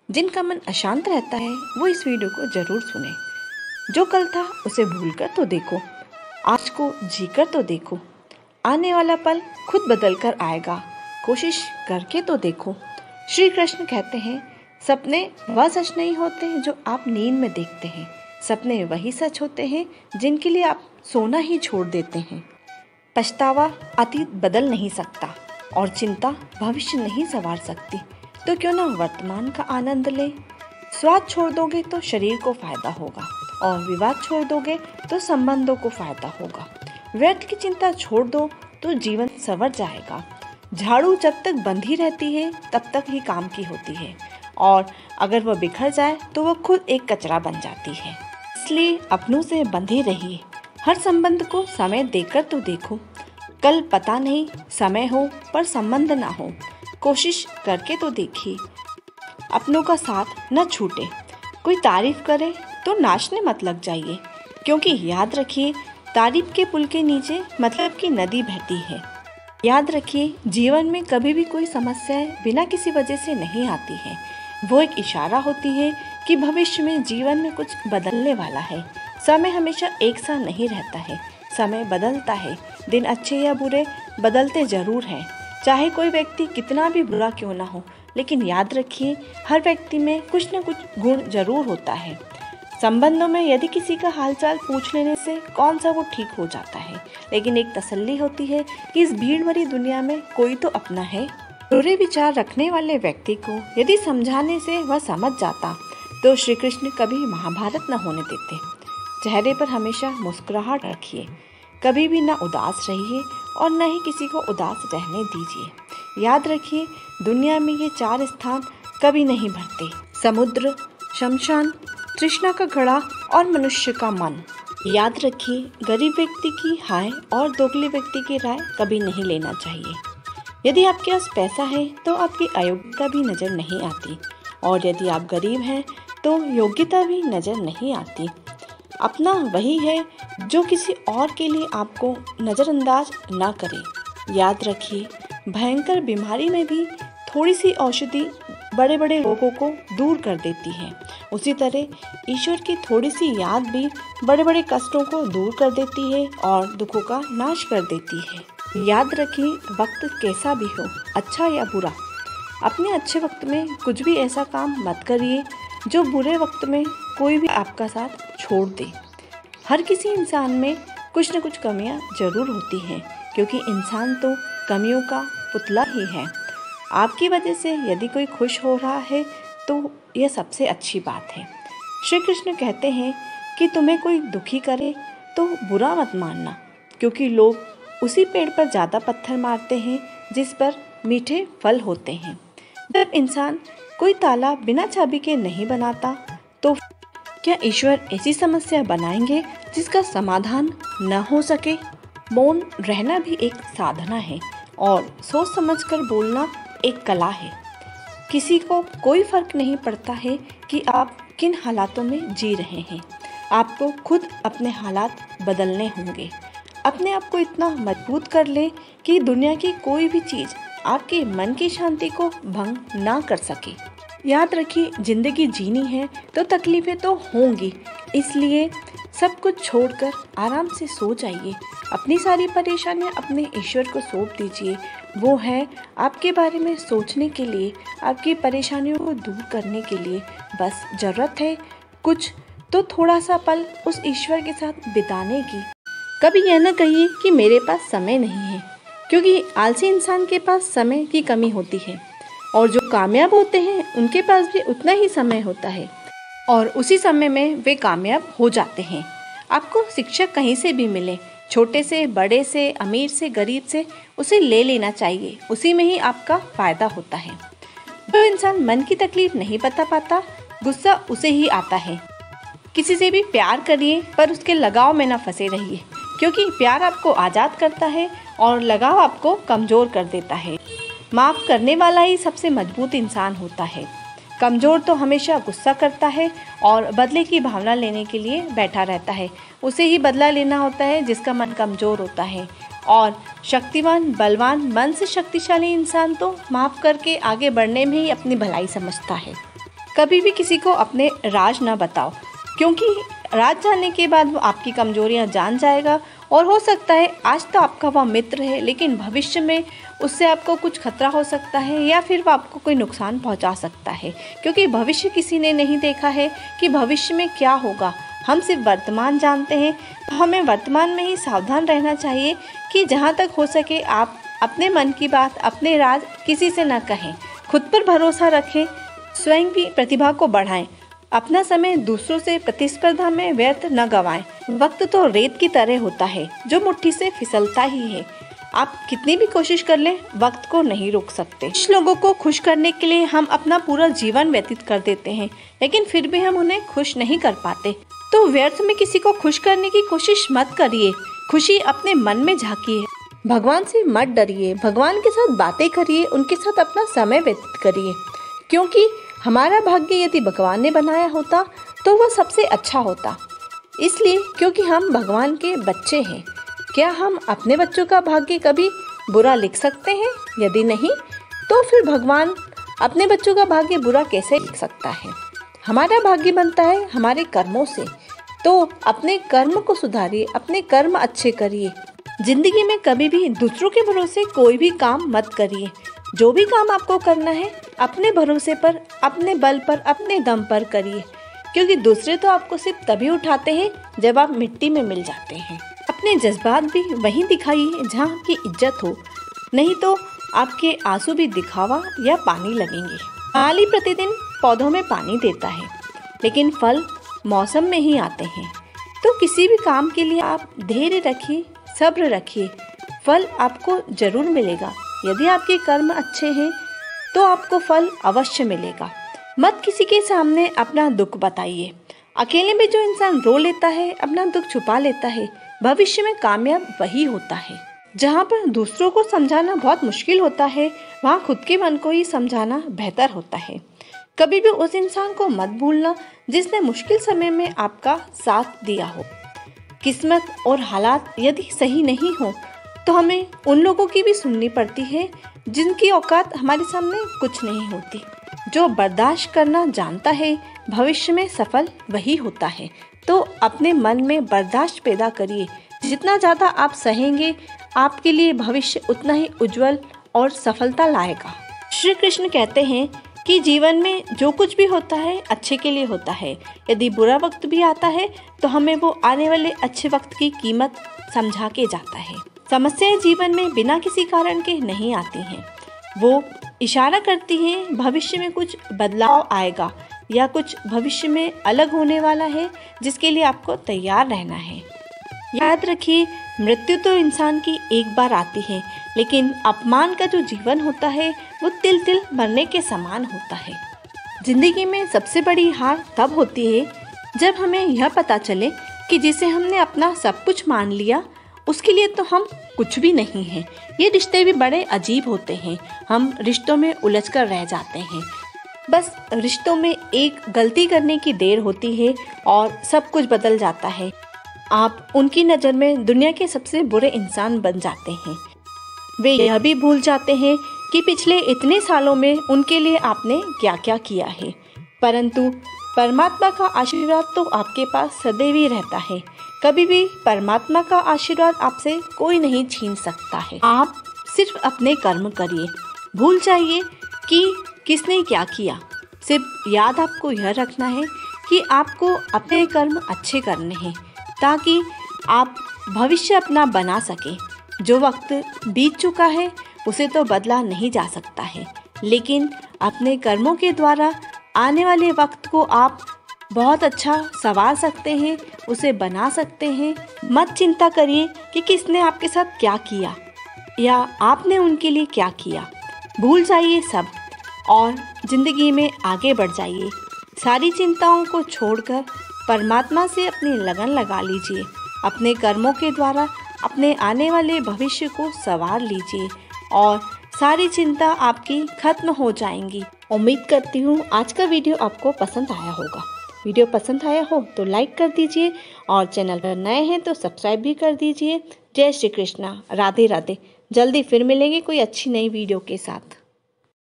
जिनका मन अशांत रहता है वो इस वीडियो को जरूर सुने। जो कल था उसे भूलकर तो देखो, आज को जीकर तो देखो। आने वाला पल खुद बदल कर आएगा, कोशिश करके तो देखो। श्री कृष्ण कहते हैं, सपने वह सच नहीं होते जो आप नींद में देखते हैं, सपने वही सच होते हैं जिनके लिए आप सोना ही छोड़ देते हैं। पछतावा अतीत बदल नहीं सकता और चिंता भविष्य नहीं संवार सकती, तो क्यों ना वर्तमान का आनंद ले। स्वाद छोड़ दोगे तो शरीर को फायदा होगा और विवाद छोड़ दोगे तो संबंधों को फायदा होगा। व्यर्थ की चिंता छोड़ दो तो जीवन संवर जाएगा। झाड़ू जब तक बंधी रहती है तब तक ही काम की होती है, और अगर वह बिखर जाए तो वह खुद एक कचरा बन जाती है। इसलिए अपनों से बंधे रहिए। हर संबंध को समय देकर तो देखो। कल पता नहीं समय हो पर संबंध ना हो, कोशिश करके तो देखिए। अपनों का साथ न छूटे। कोई तारीफ करे तो नाचने मत लग जाइए, क्योंकि याद रखिए तारीफ के पुल के नीचे मतलब की नदी बहती है। याद रखिए जीवन में कभी भी कोई समस्याएं बिना किसी वजह से नहीं आती है। वो एक इशारा होती है कि भविष्य में जीवन में कुछ बदलने वाला है। समय हमेशा एक सा नहीं रहता है, समय बदलता है। दिन अच्छे या बुरे बदलते जरूर हैं, चाहे कोई व्यक्ति कितना भी बुरा क्यों ना हो। लेकिन याद रखिए हर व्यक्ति में कुछ न कुछ गुण जरूर होता है। संबंधों में यदि किसी का हालचाल पूछ लेने से कौन सा वो ठीक हो जाता है, लेकिन एक तसल्ली होती है कि इस भीड़ भरी दुनिया में कोई तो अपना है। बुरे विचार रखने वाले व्यक्ति को यदि समझाने से वह समझ जाता तो श्री कृष्ण कभी महाभारत न होने देते। चेहरे पर हमेशा मुस्कुराहट रखिए, कभी भी न उदास रहिए और न ही किसी को उदास रहने दीजिए। याद रखिए दुनिया में ये 4 स्थान कभी नहीं भरते: समुद्र, शमशान, तृष्णा का घड़ा और मनुष्य का मन। याद रखिए गरीब व्यक्ति की हाय और दोगले व्यक्ति की राय कभी नहीं लेना चाहिए। यदि आपके पास पैसा है तो आपकी अयोग्यता भी नज़र नहीं आती, और यदि आप गरीब हैं तो योग्यता भी नज़र नहीं आती। अपना वही है जो किसी और के लिए आपको नज़रअंदाज ना करे। याद रखिए भयंकर बीमारी में भी थोड़ी सी औषधि बड़े बड़े रोगों को दूर कर देती है। उसी तरह ईश्वर की थोड़ी सी याद भी बड़े बड़े कष्टों को दूर कर देती है और दुखों का नाश कर देती है। याद रखिए वक्त कैसा भी हो, अच्छा या बुरा, अपने अच्छे वक्त में कुछ भी ऐसा काम मत करिए जो बुरे वक्त में कोई भी आपका साथ छोड़ दे। हर किसी इंसान में कुछ न कुछ कमियां जरूर होती हैं, क्योंकि इंसान तो कमियों का पुतला ही है। आपकी वजह से यदि कोई खुश हो रहा है तो यह सबसे अच्छी बात है। श्री कृष्ण कहते हैं कि तुम्हें कोई दुखी करे तो बुरा मत मानना, क्योंकि लोग उसी पेड़ पर ज़्यादा पत्थर मारते हैं जिस पर मीठे फल होते हैं। जब इंसान कोई ताला बिना चाबी के नहीं बनाता तो क्या ईश्वर ऐसी समस्या बनाएंगे जिसका समाधान न हो सके? मौन रहना भी एक साधना है और सोच समझकर बोलना एक कला है। किसी को कोई फर्क नहीं पड़ता है कि आप किन हालातों में जी रहे हैं। आपको खुद अपने हालात बदलने होंगे। अपने आप को इतना मजबूत कर ले कि दुनिया की कोई भी चीज़ आपके मन की शांति को भंग ना कर सके। याद रखिए जिंदगी जीनी है तो तकलीफें तो होंगी, इसलिए सब कुछ छोड़कर आराम से सो जाइए। अपनी सारी परेशानियां अपने ईश्वर को सौंप दीजिए। वो है आपके बारे में सोचने के लिए, आपकी परेशानियों को दूर करने के लिए। बस ज़रूरत है कुछ तो थोड़ा सा पल उस ईश्वर के साथ बिताने की। कभी यह न कहिए कि मेरे पास समय नहीं है, क्योंकि आलसी इंसान के पास समय की कमी होती है, और जो कामयाब होते हैं उनके पास भी उतना ही समय होता है और उसी समय में वे कामयाब हो जाते हैं। आपको शिक्षा कहीं से भी मिले, छोटे से बड़े से, अमीर से गरीब से, उसे ले लेना चाहिए। उसी में ही आपका फायदा होता है। जो इंसान मन की तकलीफ नहीं बता पाता, गुस्सा उसे ही आता है। किसी से भी प्यार करिए पर उसके लगाव में ना फंसे रहिए, क्योंकि प्यार आपको आज़ाद करता है और लगाव आपको कमज़ोर कर देता है। माफ़ करने वाला ही सबसे मजबूत इंसान होता है। कमज़ोर तो हमेशा गुस्सा करता है और बदले की भावना लेने के लिए बैठा रहता है। उसे ही बदला लेना होता है जिसका मन कमज़ोर होता है। और शक्तिवान, बलवान, मन से शक्तिशाली इंसान तो माफ़ करके आगे बढ़ने में ही अपनी भलाई समझता है। कभी भी किसी को अपने राज ना बताओ, क्योंकि राज जानने के बाद वो आपकी कमजोरियां जान जाएगा और हो सकता है आज तो आपका वह मित्र है, लेकिन भविष्य में उससे आपको कुछ खतरा हो सकता है या फिर वो आपको कोई नुकसान पहुंचा सकता है, क्योंकि भविष्य किसी ने नहीं देखा है कि भविष्य में क्या होगा। हम सिर्फ वर्तमान जानते हैं, तो हमें वर्तमान में ही सावधान रहना चाहिए कि जहाँ तक हो सके आप अपने मन की बात, अपने राज किसी से न कहें। खुद पर भरोसा रखें, स्वयं की प्रतिभा को बढ़ाएं, अपना समय दूसरों से प्रतिस्पर्धा में व्यर्थ न गवाएं। वक्त तो रेत की तरह होता है जो मुट्ठी से फिसलता ही है। आप कितनी भी कोशिश कर लें, वक्त को नहीं रोक सकते। कुछ लोगों को खुश करने के लिए हम अपना पूरा जीवन व्यतीत कर देते हैं, लेकिन फिर भी हम उन्हें खुश नहीं कर पाते। तो व्यर्थ में किसी को खुश करने की कोशिश मत करिए, खुशी अपने मन में झांकिए। भगवान से मत डरिए, भगवान के साथ बातें करिए, उनके साथ अपना समय व्यतीत करिए, क्योंकि हमारा भाग्य यदि भगवान ने बनाया होता तो वह सबसे अच्छा होता। इसलिए क्योंकि हम भगवान के बच्चे हैं। क्या हम अपने बच्चों का भाग्य कभी बुरा लिख सकते हैं? यदि नहीं, तो फिर भगवान अपने बच्चों का भाग्य बुरा कैसे लिख सकता है? हमारा भाग्य बनता है हमारे कर्मों से, तो अपने कर्म को सुधारिए, अपने कर्म अच्छे करिए। जिंदगी में कभी भी दूसरों के भरोसे कोई भी काम मत करिए। जो भी काम आपको करना है अपने भरोसे पर, अपने बल पर, अपने दम पर करिए, क्योंकि दूसरे तो आपको सिर्फ तभी उठाते हैं जब आप मिट्टी में मिल जाते हैं। अपने जज्बात भी वहीं दिखाइए जहाँ आपकी इज्जत हो, नहीं तो आपके आंसू भी दिखावा या पानी लगेंगे। माली प्रतिदिन पौधों में पानी देता है, लेकिन फल मौसम में ही आते हैं। तो किसी भी काम के लिए आप धैर्य रखिए, सब्र रखिए, फल आपको जरूर मिलेगा। यदि आपके कर्म अच्छे हैं तो आपको फल अवश्य मिलेगा। मत किसी के सामने अपना दुख बताइए। अकेले में जो इंसान रो लेता है, अपना दुख छुपा लेता है, भविष्य में कामयाब वही होता है। जहाँ पर दूसरों को समझाना बहुत मुश्किल होता है, वहाँ खुद के मन को ही समझाना बेहतर होता है। कभी भी उस इंसान को मत भूलना जिसने मुश्किल समय में आपका साथ दिया हो। किस्मत और हालात यदि सही नहीं हो तो हमें उन लोगों की भी सुननी पड़ती है जिनकी औकात हमारे सामने कुछ नहीं होती। जो बर्दाश्त करना जानता है भविष्य में सफल वही होता है। तो अपने मन में बर्दाश्त पैदा करिए। जितना ज़्यादा आप सहेंगे आपके लिए भविष्य उतना ही उज्जवल और सफलता लाएगा। श्री कृष्ण कहते हैं कि जीवन में जो कुछ भी होता है अच्छे के लिए होता है। यदि बुरा वक्त भी आता है तो हमें वो आने वाले अच्छे वक्त की कीमत समझा के जाता है। समस्याएं जीवन में बिना किसी कारण के नहीं आती हैं, वो इशारा करती हैं भविष्य में कुछ बदलाव आएगा या कुछ भविष्य में अलग होने वाला है, जिसके लिए आपको तैयार रहना है। याद रखिए, मृत्यु तो इंसान की एक बार आती है, लेकिन अपमान का जो जीवन होता है वो तिल तिल मरने के समान होता है। जिंदगी में सबसे बड़ी हार तब होती है जब हमें यह पता चले कि जिसे हमने अपना सब कुछ मान लिया उसके लिए तो हम कुछ भी नहीं हैं। ये रिश्ते भी बड़े अजीब होते हैं, हम रिश्तों में उलझ कर रह जाते हैं। बस रिश्तों में एक गलती करने की देर होती है और सब कुछ बदल जाता है। आप उनकी नज़र में दुनिया के सबसे बुरे इंसान बन जाते हैं। वे यह भी भूल जाते हैं कि पिछले इतने सालों में उनके लिए आपने क्या क्या किया है। परंतु परमात्मा का आशीर्वाद तो आपके पास सदैव ही रहता है। कभी भी परमात्मा का आशीर्वाद आपसे कोई नहीं छीन सकता है। आप सिर्फ अपने कर्म करिए, भूल जाइए कि किसने क्या किया। सिर्फ याद आपको यह रखना है कि आपको अपने कर्म अच्छे करने हैं, ताकि आप भविष्य अपना बना सकें। जो वक्त बीत चुका है उसे तो बदला नहीं जा सकता है, लेकिन अपने कर्मों के द्वारा आने वाले वक्त को आप बहुत अच्छा संवार सकते हैं, उसे बना सकते हैं। मत चिंता करिए कि किसने आपके साथ क्या किया या आपने उनके लिए क्या किया। भूल जाइए सब और जिंदगी में आगे बढ़ जाइए। सारी चिंताओं को छोड़कर परमात्मा से अपनी लगन लगा लीजिए। अपने कर्मों के द्वारा अपने आने वाले भविष्य को संवार लीजिए और सारी चिंता आपकी खत्म हो जाएंगी। उम्मीद करती हूँ आज का वीडियो आपको पसंद आया होगा। वीडियो पसंद आया हो तो लाइक कर दीजिए और चैनल पर नए हैं तो सब्सक्राइब भी कर दीजिए। जय श्री कृष्णा, राधे राधे। जल्दी फिर मिलेंगे कोई अच्छी नई वीडियो के साथ।